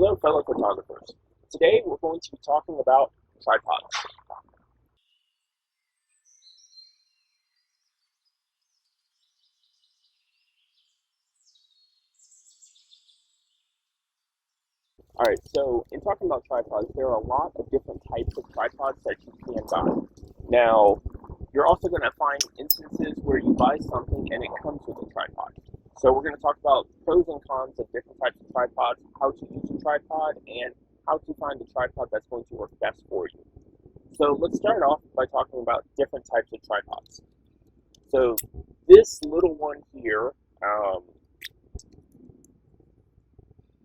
Hello, fellow photographers. Today we're going to be talking about tripods. Alright, so in talking about tripods, there are a lot of different types of tripods that you can buy. Now, you're also going to find instances where you buy something and it comes with a tripod. So we're going to talk about pros and cons of different types of tripods, how to use a tripod, and how to find the tripod that's going to work best for you. So let's start off by talking about different types of tripods. So this little one here,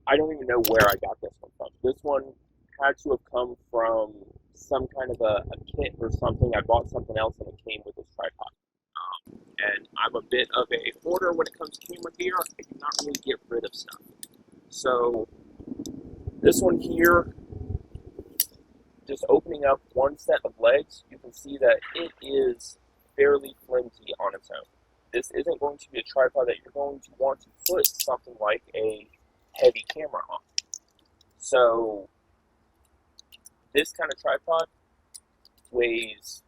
I don't even know where I got this one from. This one had to have come from some kind of a kit or something. I bought something else and it came with this tripod. And I'm a bit of a hoarder when it comes to camera gear. I do not really get rid of stuff. So this one here, just opening up one set of legs, you can see that it is fairly flimsy on its own. This isn't going to be a tripod that you're going to want to put something like a heavy camera on. So this kind of tripod weighs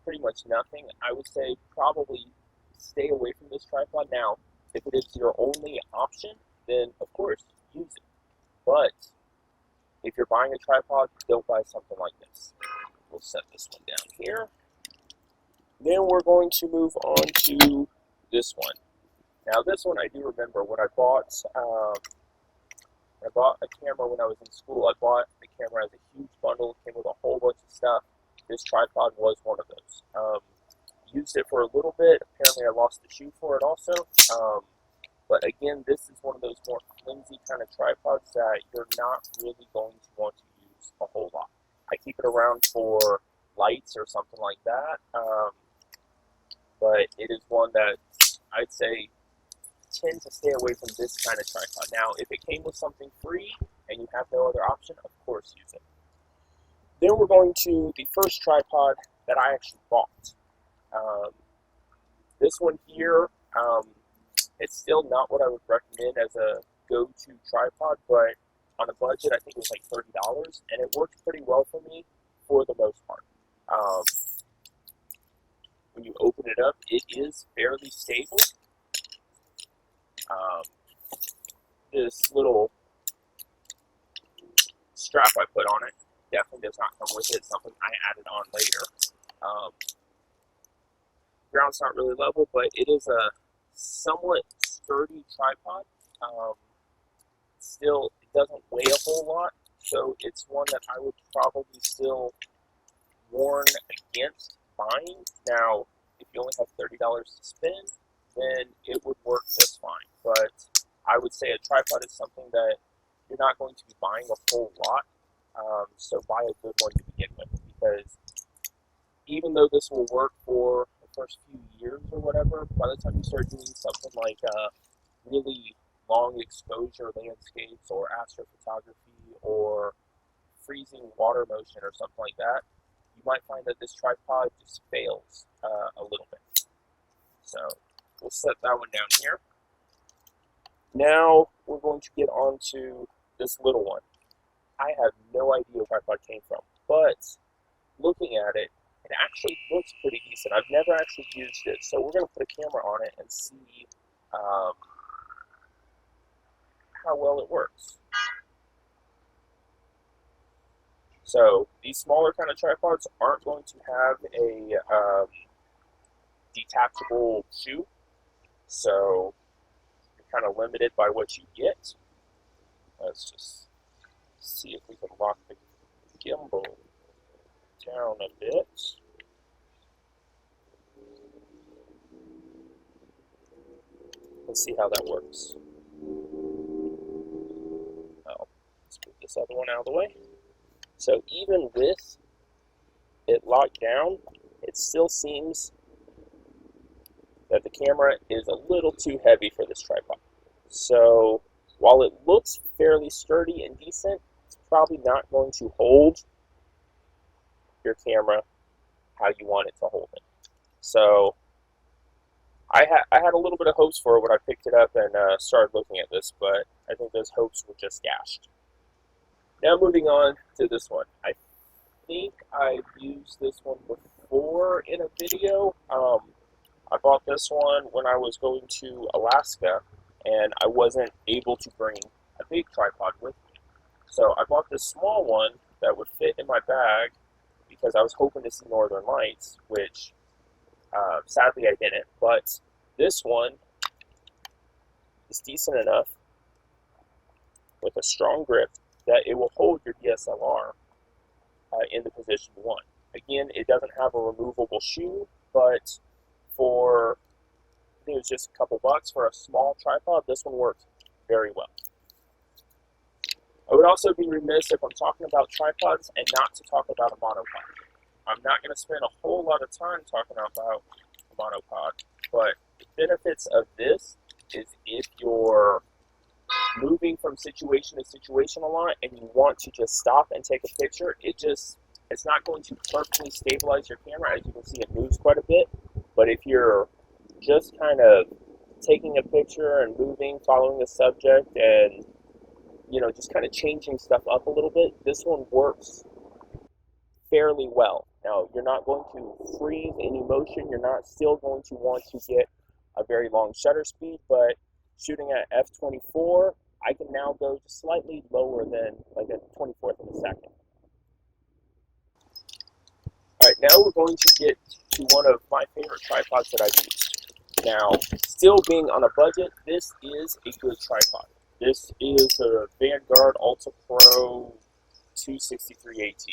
pretty much nothing. I would say probably stay away from this tripod. Now, if it is your only option, then of course use it. But if you're buying a tripod, don't buy something like this. We'll set this one down here. Then we're going to move on to this one. Now this one I do remember when I bought a camera when I was in school. I bought the camera as a huge bundle. It came with a whole bunch of stuff. This tripod was one of those. Used it for a little bit. Apparently I lost the shoe for it also. But again, this is one of those more flimsy kind of tripods that you're not really going to want to use a whole lot. I keep it around for lights or something like that. But it is one that I'd say tend to stay away from this kind of tripod. Now, if it came with something free and you have no other option, of course use it. Then we're going to the first tripod that I actually bought. This one here, it's still not what I would recommend as a go-to tripod, but on a budget, I think it was like $30, and it worked pretty well for me for the most part. When you open it up, it is fairly stable. This little strap I put on it definitely does not come with it. It's something I added on later. Ground's not really level, but it is a somewhat sturdy tripod. Still, it doesn't weigh a whole lot, so it's one that I would probably still warn against buying. Now, if you only have $30 to spend, then it would work just fine. But I would say a tripod is something that you're not going to be buying a whole lot, so buy a good one to begin with, because even though this will work for the first few years or whatever, by the time you start doing something like really long exposure landscapes or astrophotography or freezing water motion or something like that, you might find that this tripod just fails a little bit. So we'll set that one down here. Now we're going to get on to this little one. I have no idea where tripod came from, but looking at it, it actually looks pretty decent. I've never actually used it, so we're going to put a camera on it and see how well it works. So these smaller kind of tripods aren't going to have a detachable shoe, so you're kind of limited by what you get. Let's just see if we can lock the gimbal down a bit. Let's see how that works. Oh, let's move this other one out of the way. So even with it locked down, it still seems that the camera is a little too heavy for this tripod. So while it looks fairly sturdy and decent, it's probably not going to hold your camera how you want it to hold it. So I had a little bit of hopes for it when I picked it up and started looking at this, but I think those hopes were just dashed. Now moving on to this one. I think I've used this one before in a video. I bought this one when I was going to Alaska, and I wasn't able to bring a big tripod with me. So I bought this small one that would fit in my bag because I was hoping to see Northern Lights, which sadly I didn't. But this one is decent enough with a strong grip that it will hold your DSLR in the position you want. Again, it doesn't have a removable shoe, but for I think it was just a couple bucks for a small tripod, this one works very well. I would also be remiss if I'm talking about tripods and not to talk about a monopod. I'm not going to spend a whole lot of time talking about a monopod, but the benefits of this is if you're moving from situation to situation a lot and you want to just stop and take a picture, it's not going to perfectly stabilize your camera. As you can see, it moves quite a bit, but if you're just kind of taking a picture and moving, following the subject, and just kind of changing stuff up a little bit, this one works fairly well. Now, you're not going to freeze any motion. You're not still going to want to get a very long shutter speed, but shooting at f/24, I can now go just slightly lower than like a 24th of a second. All right, now we're going to get to one of my favorite tripods that I've used. Now, still being on a budget, this is a good tripod. This is the Vanguard Ultra Pro 263 AT.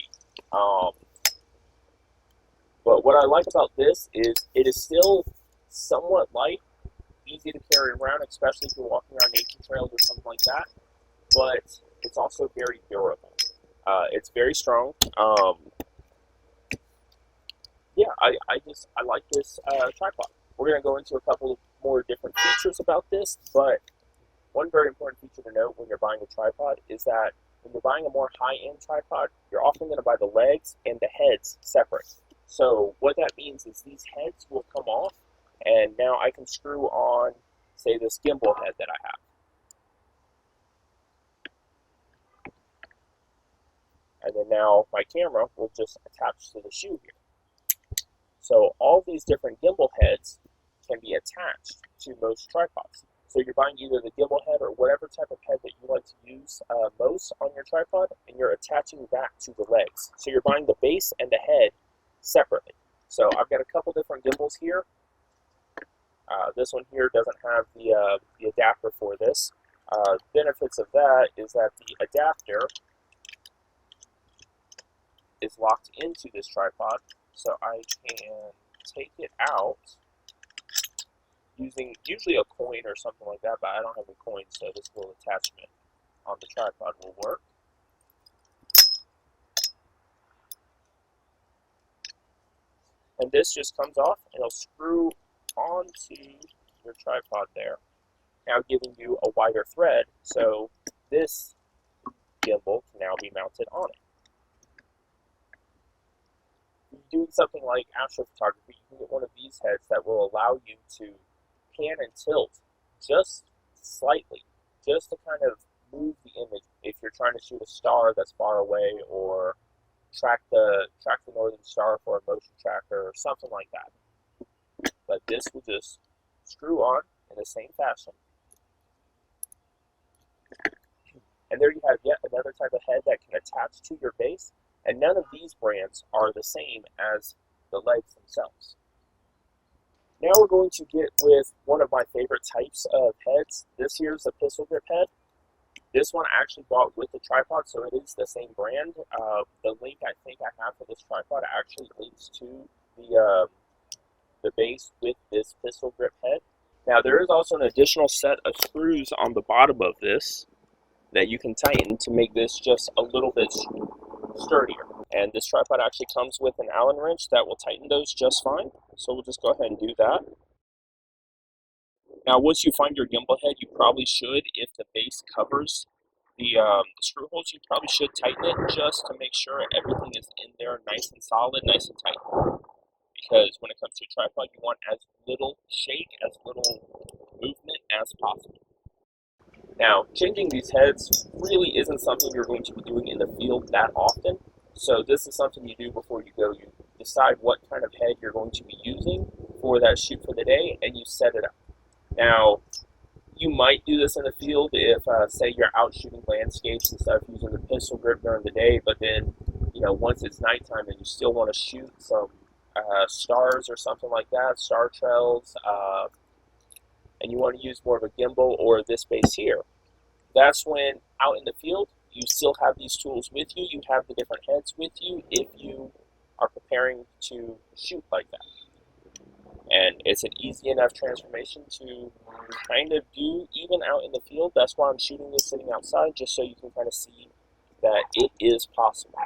But what I like about this is it is still somewhat light, easy to carry around, especially if you're walking around nature trails or something like that. But it's also very durable. It's very strong. Yeah, I like this tripod. We're going to go into a couple of more different features about this, but one very important feature to note when you're buying a tripod is that when you're buying a more high-end tripod, you're often going to buy the legs and the heads separate. So what that means is these heads will come off, and now I can screw on, say, this gimbal head that I have. And then now my camera will just attach to the shoe here. So all these different gimbal heads can be attached to most tripods. So you're buying either the gimbal head or whatever type of head that you like to use most on your tripod, and you're attaching that to the legs. So you're buying the base and the head separately. So I've got a couple different gimbals here. This one here doesn't have the adapter for this. Benefits of that is that the adapter is locked into this tripod, so I can take it out using usually a coin or something like that, but I don't have a coin, so this little attachment on the tripod will work. And this just comes off and it'll screw onto your tripod there, now giving you a wider thread, so this gimbal can now be mounted on it. If you're doing something like astrophotography, you can get one of these heads that will allow you to pan and tilt just slightly, just to kind of move the image if you're trying to shoot a star that's far away, or track the northern star for a motion tracker or something like that. But this will just screw on in the same fashion. And there you have yet another type of head that can attach to your base, and none of these brands are the same as the legs themselves. Now we're going to get with one of my favorite types of heads. This here is the pistol grip head. This one I actually bought with the tripod, so it is the same brand. The link I think I have for this tripod actually links to the base with this pistol grip head. Now there is also an additional set of screws on the bottom of this that you can tighten to make this just a little bit sturdier. And this tripod actually comes with an Allen wrench that will tighten those just fine. So we'll just go ahead and do that. Now, once you find your gimbal head, you probably should, if the base covers the screw holes, you probably should tighten it just to make sure everything is in there nice and solid, nice and tight. Because when it comes to a tripod, you want as little shake, as little movement as possible. Now, changing these heads really isn't something you're going to be doing in the field that often. So this is something you do before you go. You decide what kind of head you're going to be using for that shoot for the day, and you set it up. Now, you might do this in the field if, say, you're out shooting landscapes and stuff using the pistol grip during the day, but then, once it's nighttime and you still want to shoot some stars or something like that, star trails, and you want to use more of a gimbal or this base here, that's when out in the field you still have these tools with you. You have the different heads with you if you are preparing to shoot like that. And it's an easy enough transformation to kind of do even out in the field. That's why I'm shooting this sitting outside, just so you can kind of see that it is possible.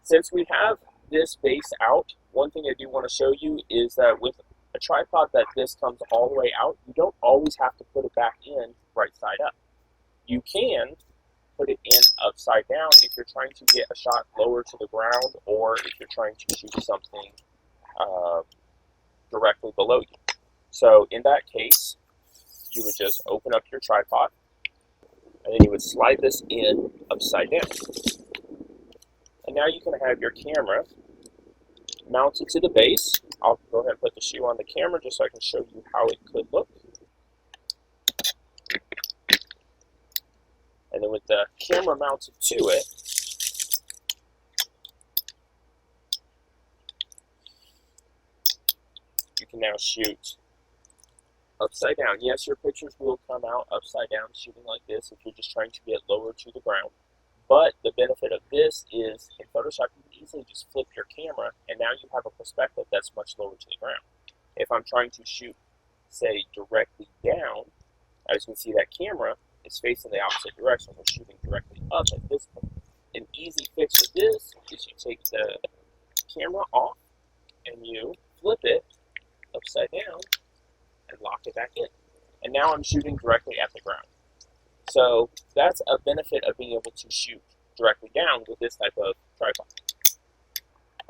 Since we have this base out, one thing I do want to show you is that with a tripod that this comes all the way out, you don't always have to put it back in right side up. You can put it in upside down if you're trying to get a shot lower to the ground, or if you're trying to shoot something directly below you. So in that case, you would just open up your tripod, and then you would slide this in upside down. And now you can have your camera mounted to the base. I'll go ahead and put the shoe on the camera just so I can show you how it could look. And then with the camera mounted to it, you can now shoot upside down. Yes, your pictures will come out upside down shooting like this if you're just trying to get lower to the ground. But the benefit of this is in Photoshop, you can easily just flip your camera, and now you have a perspective that's much lower to the ground. If I'm trying to shoot, say, directly down, as you can see, that camera is facing the opposite direction. We're shooting directly up at this point. An easy fix with this is you take the camera off and you flip it upside down and lock it back in. And now I'm shooting directly at the ground. So that's a benefit of being able to shoot directly down with this type of tripod.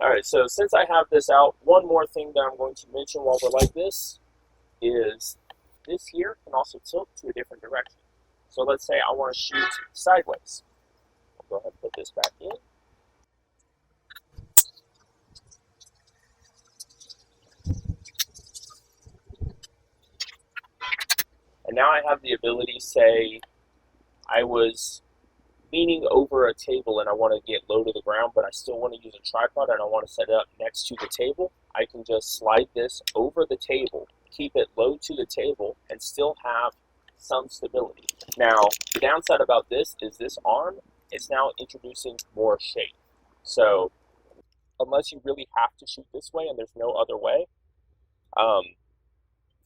Alright, so since I have this out, one more thing that I'm going to mention while we're like this is this here can also tilt to a different direction. So let's say I want to shoot sideways. I'll go ahead and put this back in. And now I have the ability, say, I was leaning over a table and I want to get low to the ground, but I still want to use a tripod and I want to set it up next to the table. I can just slide this over the table, keep it low to the table, and still have some stability. Now, the downside about this is this arm is now introducing more shape. So, unless you really have to shoot this way and there's no other way,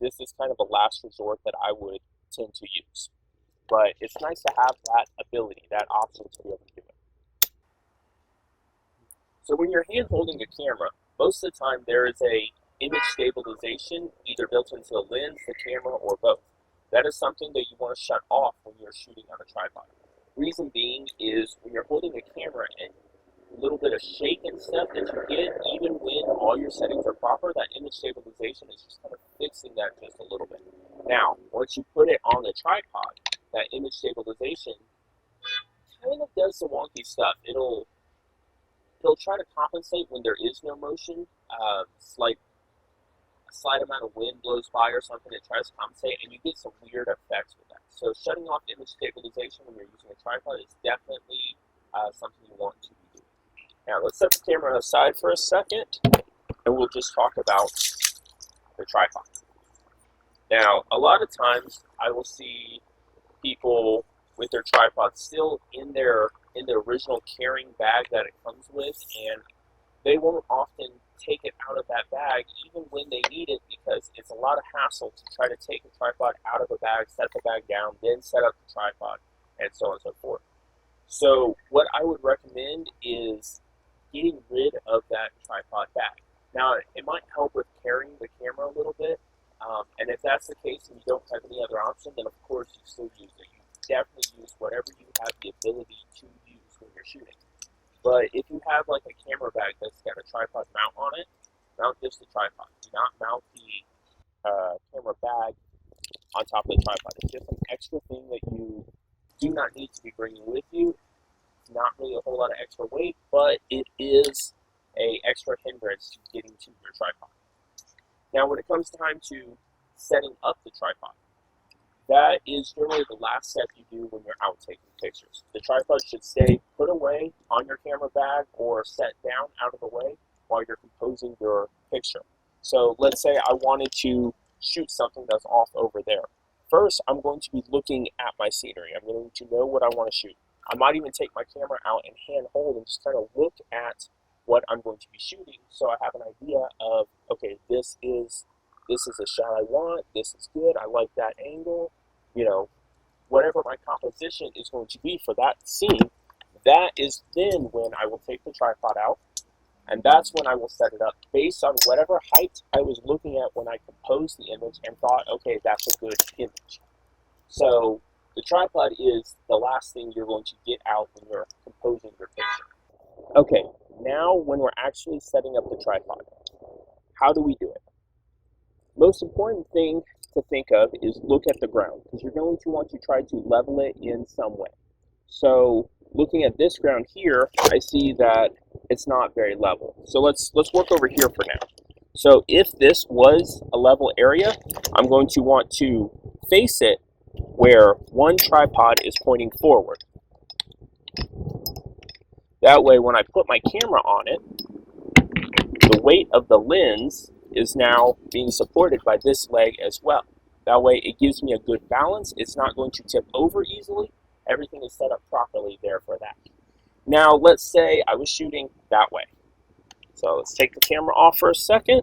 this is kind of a last resort that I would tend to use. But it's nice to have that ability, that option to be able to do it. So when you're hand holding a camera, most of the time there is a image stabilization either built into the lens, the camera, or both. That is something that you want to shut off when you're shooting on a tripod. Reason being is when you're holding a camera and a little bit of shake and stuff that you get, even when all your settings are proper, that image stabilization is just kind of fixing that just a little bit. Now, once you put it on the tripod, that image stabilization kind of does some wonky stuff. It'll try to compensate when there is no motion. A slight amount of wind blows by or something, it tries to compensate, and you get some weird effects with that. So shutting off image stabilization when you're using a tripod is definitely something you want to be doing. Now let's set the camera aside for a second, and we'll just talk about the tripod. Now, a lot of times I will see people with their tripod still in their original carrying bag that it comes with, and they won't often take it out of that bag even when they need it, because it's a lot of hassle to try to take a tripod out of a bag, set the bag down, then set up the tripod, and so on and so forth. So what I would recommend is getting rid of that tripod bag. Now, it might help with carrying the camera a little bit, and if that's the case and you don't have any other option, then of course you still use it. You definitely use whatever you have the ability to use when you're shooting. But if you have like a camera bag that's got a tripod mount on it, mount just the tripod. Do not mount the camera bag on top of the tripod. It's just an extra thing that you do not need to be bringing with you. Not really a whole lot of extra weight, but it is a extra hindrance to getting to your tripod. Now, when it comes time to setting up the tripod, that is generally the last step you do when you're out taking pictures. The tripod should stay put away on your camera bag or set down out of the way while you're composing your picture. So let's say I wanted to shoot something that's off over there. First, I'm going to be looking at my scenery. I'm going to know what I want to shoot. I might even take my camera out and hand hold and just kind of look at what I'm going to be shooting, so I have an idea of, okay, this is a shot I want, this is good, I like that angle, whatever my composition is going to be for that scene. That is then when I will take the tripod out, and that's when I will set it up based on whatever height I was looking at when I composed the image and thought, okay, that's a good image. So the tripod is the last thing you're going to get out when you're composing your picture. Okay, now when we're actually setting up the tripod, how do we do it? Most important thing to think of is look at the ground, because you're going to want to try to level it in some way. So looking at this ground here, I see that it's not very level. So let's work over here for now. So if this was a level area, I'm going to want to face it where one tripod is pointing forward. That way, when I put my camera on it, the weight of the lens is now being supported by this leg as well. That way, it gives me a good balance. It's not going to tip over easily. Everything is set up properly there for that. Now, let's say I was shooting that way. So let's take the camera off for a second.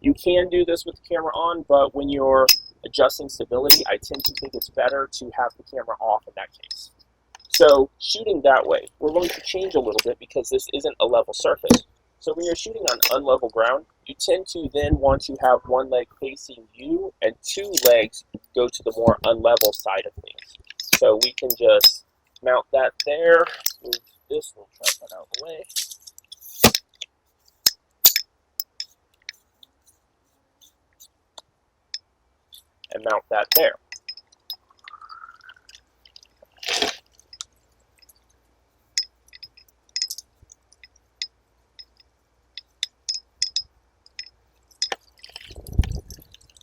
You can do this with the camera on, but when you're adjusting stability, I tend to think it's better to have the camera off in that case. So shooting that way, we're going to change a little bit because this isn't a level surface. So when you're shooting on unlevel ground, you tend to then want to have one leg facing you and two legs go to the more unlevel side of things. So we can just mount that there, move this little tripod out of the way. And mount that there.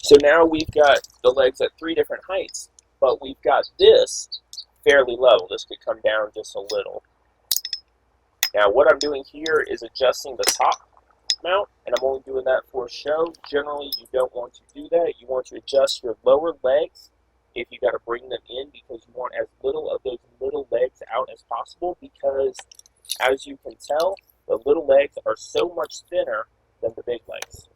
So now we've got the legs at 3 different heights, but we've got this fairly level. This could come down just a little. Now what I'm doing here is adjusting the top mount, and I'm only doing that for show. Generally, you don't want to do that. You want to adjust your lower legs if you got to bring them in, because you want as little of those little legs out as possible, because as you can tell, the little legs are so much thinner than the big legs.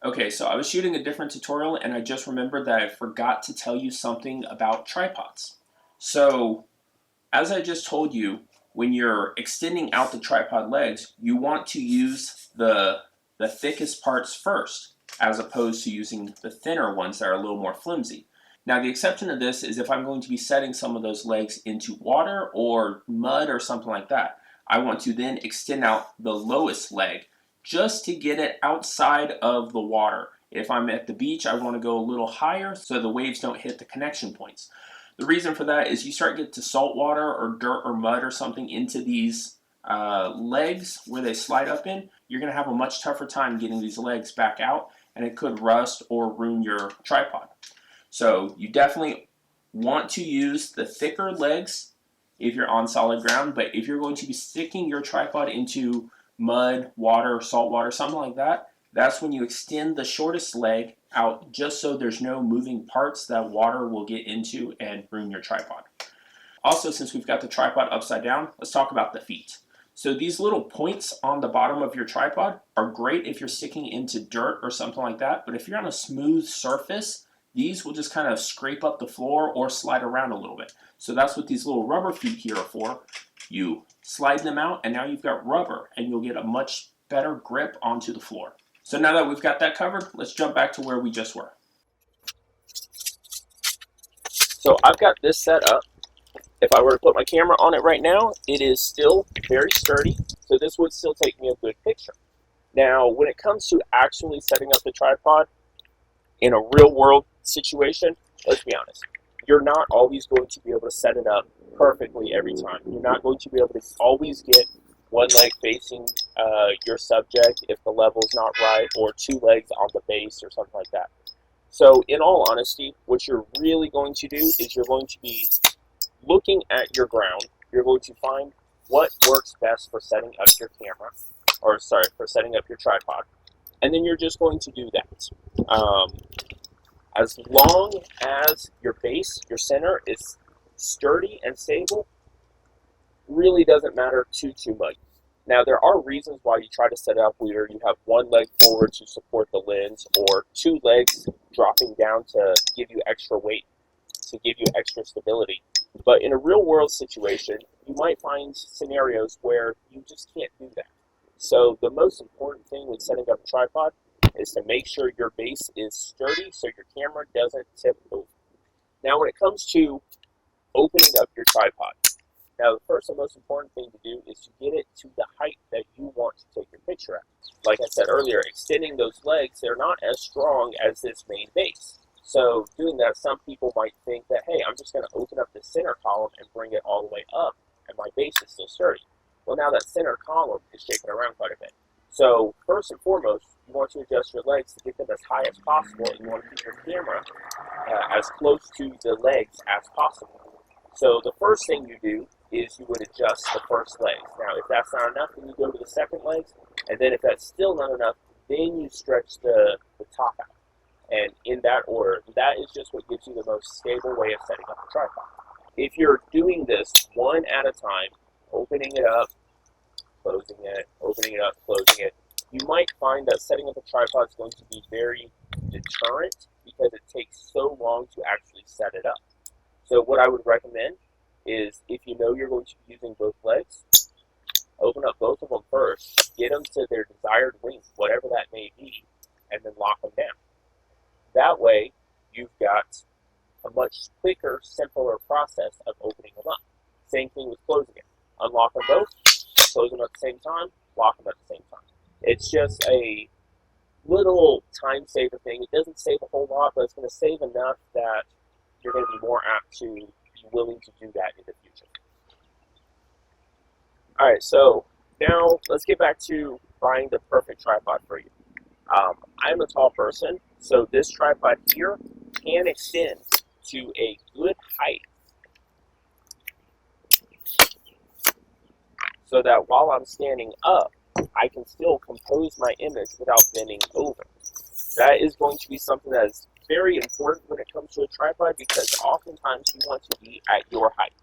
Okay, so I was shooting a different tutorial and I just remembered that I forgot to tell you something about tripods. So, as I just told you, when you're extending out the tripod legs, you want to use the thickest parts first, as opposed to using the thinner ones that are a little more flimsy. Now, the exception to this is if I'm going to be setting some of those legs into water or mud or something like that. I want to then extend out the lowest leg just to get it outside of the water. If I'm at the beach, I want to go a little higher so the waves don't hit the connection points. The reason for that is you start getting to salt water or dirt or mud or something into these legs where they slide up in, you're going to have a much tougher time getting these legs back out, and it could rust or ruin your tripod. So you definitely want to use the thicker legs if you're on solid ground, but if you're going to be sticking your tripod into mud, water, salt water, something like that, that's when you extend the shortest leg out just so there's no moving parts that water will get into and ruin your tripod. Also, since we've got the tripod upside down, let's talk about the feet. So these little points on the bottom of your tripod are great if you're sticking into dirt or something like that, but if you're on a smooth surface, these will just kind of scrape up the floor or slide around a little bit. So that's what these little rubber feet here are for. You slide them out and now you've got rubber and you'll get a much better grip onto the floor. So now that we've got that covered, let's jump back to where we just were. So I've got this set up. If I were to put my camera on it right now, it is still very sturdy, so this would still take me a good picture. Now, when it comes to actually setting up the tripod in a real world situation, let's be honest, you're not always going to be able to set it up perfectly every time. You're not going to be able to always get one leg facing your subject if the level's not right, or two legs on the base or something like that. So in all honesty, what you're really going to do is you're going to be looking at your ground. You're going to find what works best for setting up your camera, or sorry, for setting up your tripod. And then you're just going to do that. As long as your base, your center, is sturdy and stable, really doesn't matter too much. Now, there are reasons why you try to set it up where you have one leg forward to support the lens, or two legs dropping down to give you extra weight, to give you extra stability. But in a real world situation, you might find scenarios where you just can't do that. So the most important thing with setting up a tripod is to make sure your base is sturdy so your camera doesn't tip over. Now, when it comes to opening up your tripod, now the first and most important thing to do is to get it to the height that you want to take your picture at. Like I said earlier, extending those legs, they're not as strong as this main base. So doing that, some people might think that, hey, I'm just going to open up the center column and bring it all the way up, and my base is still sturdy. Well, now that center column is shaking around quite a bit. So first and foremost, you want to adjust your legs to get them as high as possible, and you want to keep your camera as close to the legs as possible. So the first thing you do is you would adjust the first legs. Now, if that's not enough, then you go to the second legs, and then if that's still not enough, then you stretch the top out. And in that order, that is just what gives you the most stable way of setting up a tripod. If you're doing this one at a time, opening it up, closing it, opening it up, closing it, you might find that setting up a tripod is going to be very deterrent because it takes so long to actually set it up. So what I would recommend is, if you know you're going to be using both legs, open up both of them first, get them to their desired length, whatever that may be, and then lock them down. That way, you've got a much quicker, simpler process of opening them up. Same thing with closing it. Unlock them both, close them at the same time, lock them at the same time. It's just a little time saver thing. It doesn't save a whole lot, but it's going to save enough that you're going to be more apt to be willing to do that in the future. Alright, so now let's get back to buying the perfect tripod for you. I'm a tall person, so this tripod here can extend to a good height, so that while I'm standing up, I can still compose my image without bending over. That is going to be something that is very important when it comes to a tripod, because oftentimes you want to be at your height.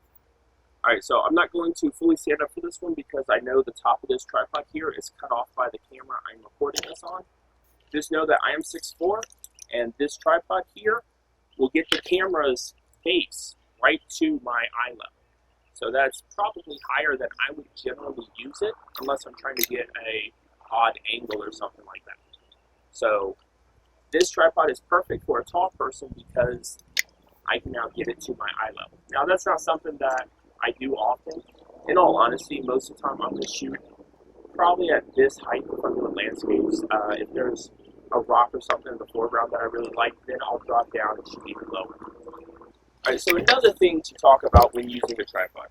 Alright, so I'm not going to fully stand up for this one because I know the top of this tripod here is cut off by the camera I'm recording this on. Just know that I am 6'4", and this tripod here will get the camera's face right to my eye level. So that's probably higher than I would generally use it, unless I'm trying to get a odd angle or something like that. So this tripod is perfect for a tall person because I can now get it to my eye level. Now, that's not something that I do often. In all honesty, most of the time I'm going to shoot probably at this height if I'm doing landscapes. If there's a rock or something in the foreground that I really like, then I'll drop down and shoot even lower. Alright, so another thing to talk about when using a tripod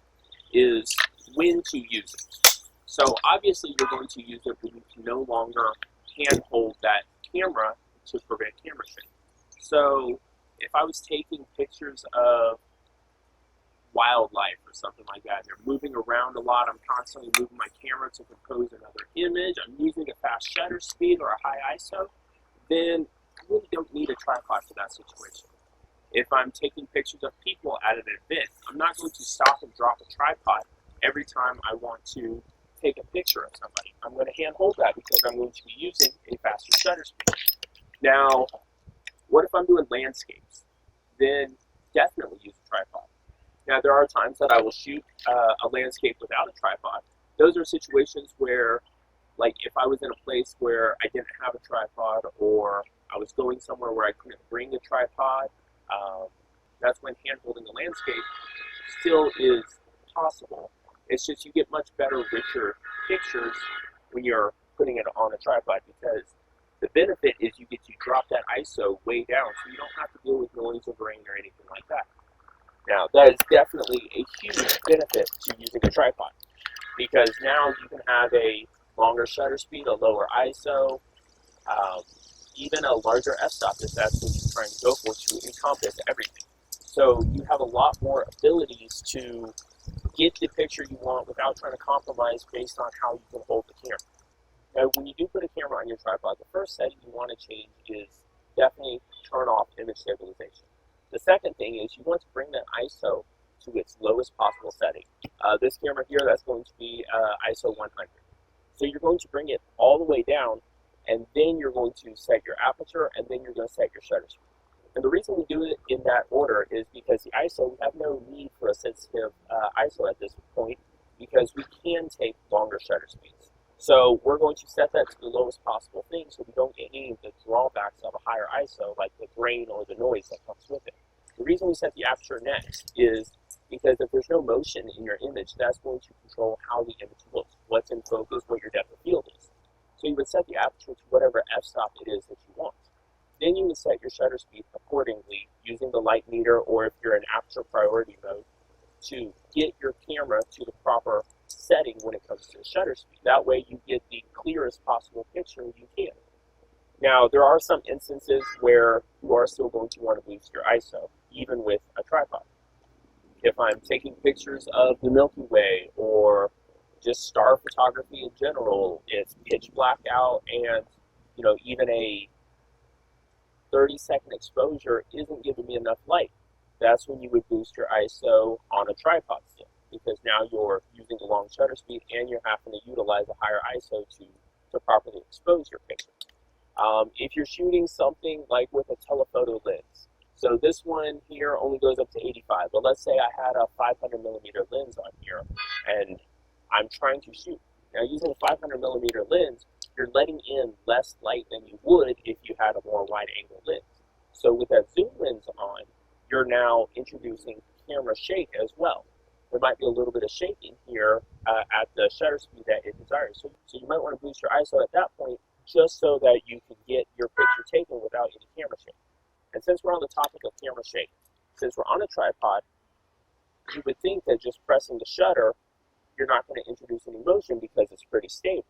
is when to use it. So obviously you're going to use it when you can no longer handhold that camera to prevent camera shake. So if I was taking pictures of wildlife or something like that, they're moving around a lot, I'm constantly moving my camera to compose another image, I'm using a fast shutter speed or a high ISO, then I really don't need a tripod for that situation. If I'm taking pictures of people at an event, I'm not going to stop and drop a tripod every time I want to take a picture of somebody. I'm going to handhold that because I'm going to be using a faster shutter speed. Now, what if I'm doing landscapes? Then definitely use a tripod. Now, there are times that I will shoot a landscape without a tripod. Those are situations where, like if I was in a place where I didn't have a tripod, or I was going somewhere where I couldn't bring a tripod, that's when hand-holding the landscape still is possible. It's just you get much better, richer pictures when you're putting it on a tripod, because the benefit is you get to drop that ISO way down, so you don't have to deal with noise or grain or anything like that. Now, that is definitely a huge benefit to using a tripod, because now you can have a longer shutter speed, a lower ISO, um, even a larger f-stop if that's what you're trying to go for, to encompass everything. So you have a lot more abilities to get the picture you want without trying to compromise based on how you can hold the camera. Now, when you do put a camera on your tripod, the first setting you want to change is definitely turn off image stabilization. The second thing is you want to bring that ISO to its lowest possible setting. This camera here, that's going to be ISO 100. So you're going to bring it all the way down, and then you're going to set your aperture, and then you're going to set your shutter speed. And the reason we do it in that order is because the ISO, we have no need for a sensitive ISO at this point, because we can take longer shutter speeds. So we're going to set that to the lowest possible thing so we don't get any of the drawbacks of a higher ISO, like the grain or the noise that comes with it. The reason we set the aperture next is because if there's no motion in your image, that's going to control how the image looks, what's in focus, what your depth of field is. So you would set the aperture to whatever f-stop it is that you want. Then you would set your shutter speed accordingly using the light meter, or if you're in aperture priority mode, to get your camera to the proper setting when it comes to the shutter speed. That way you get the clearest possible picture you can. Now, there are some instances where you are still going to want to boost your ISO, even with a tripod. If I'm taking pictures of the Milky Way or just star photography in general, it's pitch black out, and even a 30-second exposure isn't giving me enough light. That's when you would boost your ISO on a tripod still, because now you're using a long shutter speed and you're having to utilize a higher ISO to properly expose your picture. If you're shooting something like with a telephoto lens, so this one here only goes up to 85, but let's say I had a 500 millimeter lens on here and I'm trying to shoot. Now, using a 500 millimeter lens, you're letting in less light than you would if you had a more wide angle lens. So with that zoom lens on, you're now introducing camera shake as well. There might be a little bit of shaking here at the shutter speed that it desires. So you might want to boost your ISO at that point, just so that you can get your picture taken without any camera shake. And since we're on the topic of camera shake, since we're on a tripod, you would think that just pressing the shutter, you're not going to introduce any motion because it's pretty stable.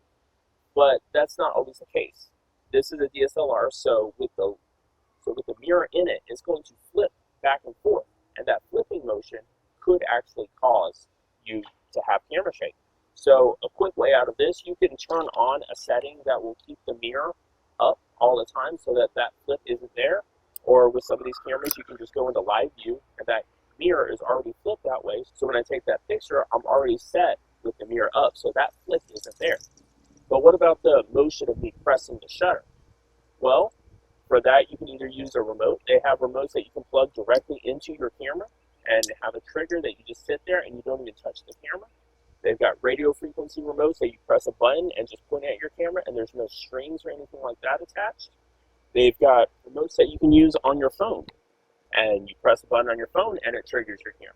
But that's not always the case. This is a DSLR, so with the mirror in it, it's going to flip back and forth, and that flipping motion could actually cause you to have camera shake. So a quick way out of this, you can turn on a setting that will keep the mirror up all the time so that that flip isn't there. Or with some of these cameras, you can just go into live view, and that mirror is already flipped that way. So when I take that picture, I'm already set with the mirror up, so that flip isn't there. But what about the motion of me pressing the shutter? Well, for that, you can either use a remote. They have remotes that you can plug directly into your camera and have a trigger that you just sit there and you don't even touch the camera. They've got radio frequency remotes that you press a button and just point at your camera, and there's no strings or anything like that attached. They've got remotes that you can use on your phone, and you press a button on your phone and it triggers your camera.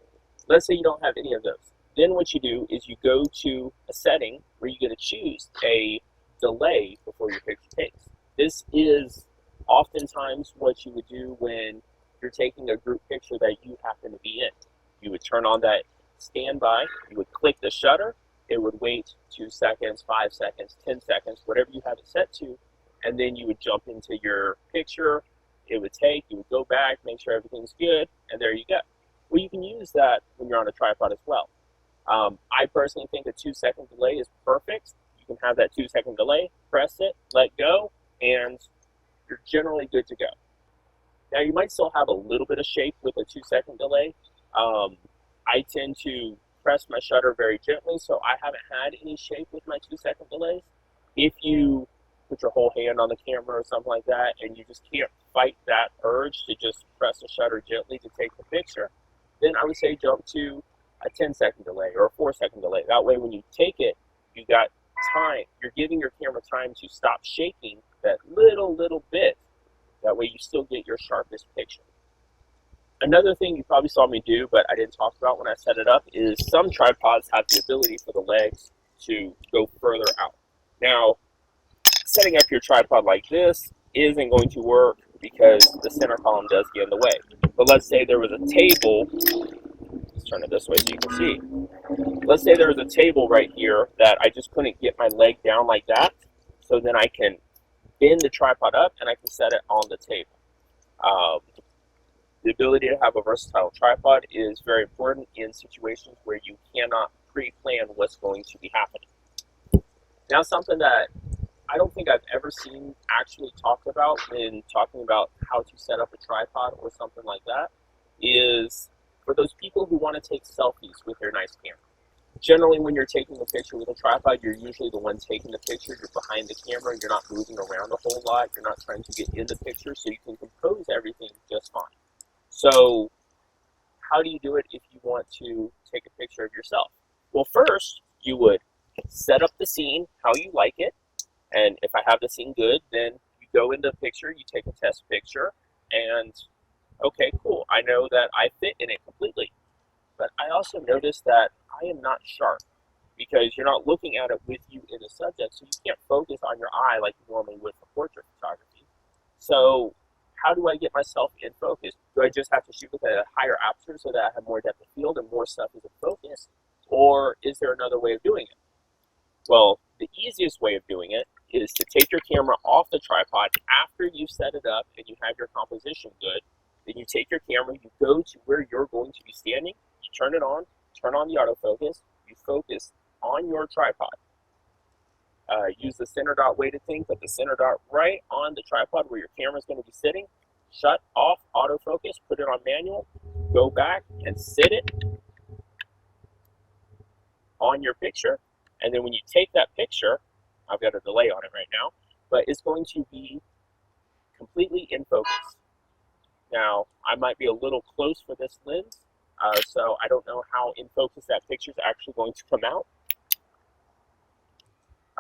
Let's say you don't have any of those. Then what you do is you go to a setting where you get to choose a delay before your picture takes. This is oftentimes what you would do when you're taking a group picture that you happen to be in. You would turn on that standby, you would click the shutter, it would wait 2 seconds, 5 seconds, 10 seconds, whatever you have it set to, and then you would jump into your picture. It would take, you would go back, make sure everything's good, and there you go. Well, you can use that when you're on a tripod as well. I personally think a 2-second delay is perfect. You can have that 2-second delay, press it, let go, and you're generally good to go. Now, you might still have a little bit of shake with a 2-second delay. I tend to press my shutter very gently, so I haven't had any shake with my 2-second delays. If you put your whole hand on the camera or something like that, and you just can't fight that urge to just press the shutter gently to take the picture, then I would say jump to a 10-second delay or a 4-second delay. That way, when you take it, you got time. You're giving your camera time to stop shaking that little bit. That way, you still get your sharpest picture. Another thing you probably saw me do, but I didn't talk about when I set it up, is some tripods have the ability for the legs to go further out. Now, setting up your tripod like this isn't going to work because the center column does get in the way. But let's say there was a table Let's turn it this way so you can see. Let's say there's a table right here that I just couldn't get my leg down like that. So then I can bend the tripod up and I can set it on the table. Um, the ability to have a versatile tripod is very important in situations where you cannot pre-plan what's going to be happening. Now, something that I don't think I've ever seen actually talked about in talking about how to set up a tripod or something like that is for those people who want to take selfies with their nice camera. Generally, when you're taking a picture with a tripod, you're usually the one taking the picture. You're behind the camera. You're not moving around a whole lot. You're not trying to get in the picture, so you can compose everything just fine. So how do you do it if you want to take a picture of yourself? Well, first, you would set up the scene how you like it. And if I have the scene good, then you go into the picture, you take a test picture, and okay, cool. I know that I fit in it completely. But I also noticed that I am not sharp because you're not looking at it with you in the subject, so you can't focus on your eye like you normally would for portrait photography. So how do I get myself in focus? Do I just have to shoot with a higher aperture so that I have more depth of field and more stuff is in focus? Or is there another way of doing it? Well, the easiest way of doing it is to take your camera off the tripod after you set it up and you have your composition good. Then you take your camera, you go to where you're going to be standing, you turn it on, turn on the autofocus, you focus on your tripod. Use the center dot weighted thing, put the center dot right on the tripod where your camera is going to be sitting. Shut off autofocus, put it on manual, go back and sit it on your picture. And then when you take that picture, I've got a delay on it right now, but it's going to be completely in focus. Now, I might be a little close for this lens, so I don't know how in focus that picture is actually going to come out.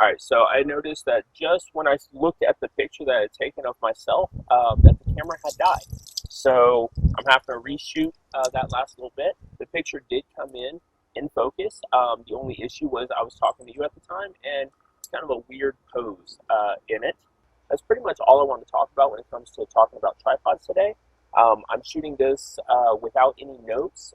All right, so I noticed that just when I looked at the picture that I had taken of myself, that the camera had died. So I'm having to reshoot that last little bit. The picture did come in focus. The only issue was I was talking to you at the time, and it's kind of a weird pose in it. That's pretty much all I want to talk about when it comes to talking about tripods today. I'm shooting this without any notes,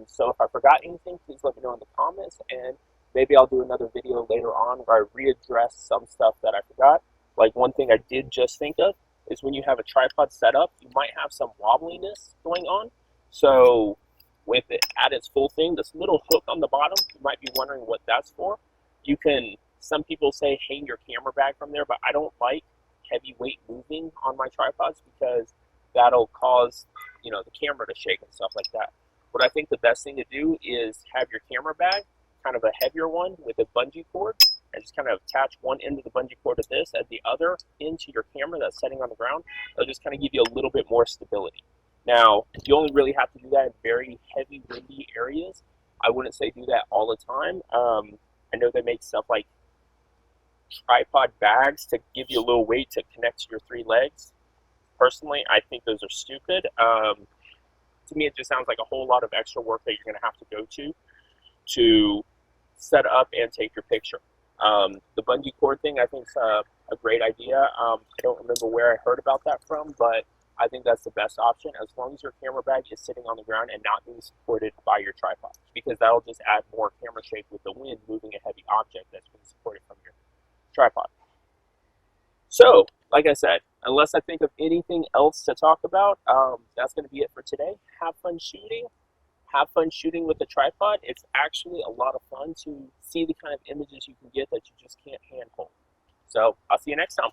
so if I forgot anything, please let me know in the comments, and maybe I'll do another video later on where I readdress some stuff that I forgot. Like one thing I did just think of is when you have a tripod set up, you might have some wobbliness going on. So with it at its full thing, this little hook on the bottom, you might be wondering what that's for. You can, some people say hang your camera bag from there, but I don't like heavy weight moving on my tripods because that'll cause, the camera to shake and stuff like that. What I think the best thing to do is have your camera bag, kind of a heavier one with a bungee cord, and just kind of attach one end of the bungee cord to this and the other into your camera that's setting on the ground. It'll just kind of give you a little bit more stability. Now, you only really have to do that in very heavy, windy areas. I wouldn't say do that all the time. I know they make stuff like tripod bags to give you a little weight to connect to your three legs. Personally, I think those are stupid. To me, it just sounds like a whole lot of extra work that you're going to have to go to set up and take your picture. The bungee cord thing, I think, is a great idea. I don't remember where I heard about that from, but I think that's the best option as long as your camera bag is sitting on the ground and not being supported by your tripod, because that'll just add more camera shake with the wind moving a heavy object that's being supported from your tripod. So, like I said, unless I think of anything else to talk about, that's going to be it for today. Have fun shooting. Have fun shooting with the tripod. It's actually a lot of fun to see the kind of images you can get that you just can't handhold. So, I'll see you next time.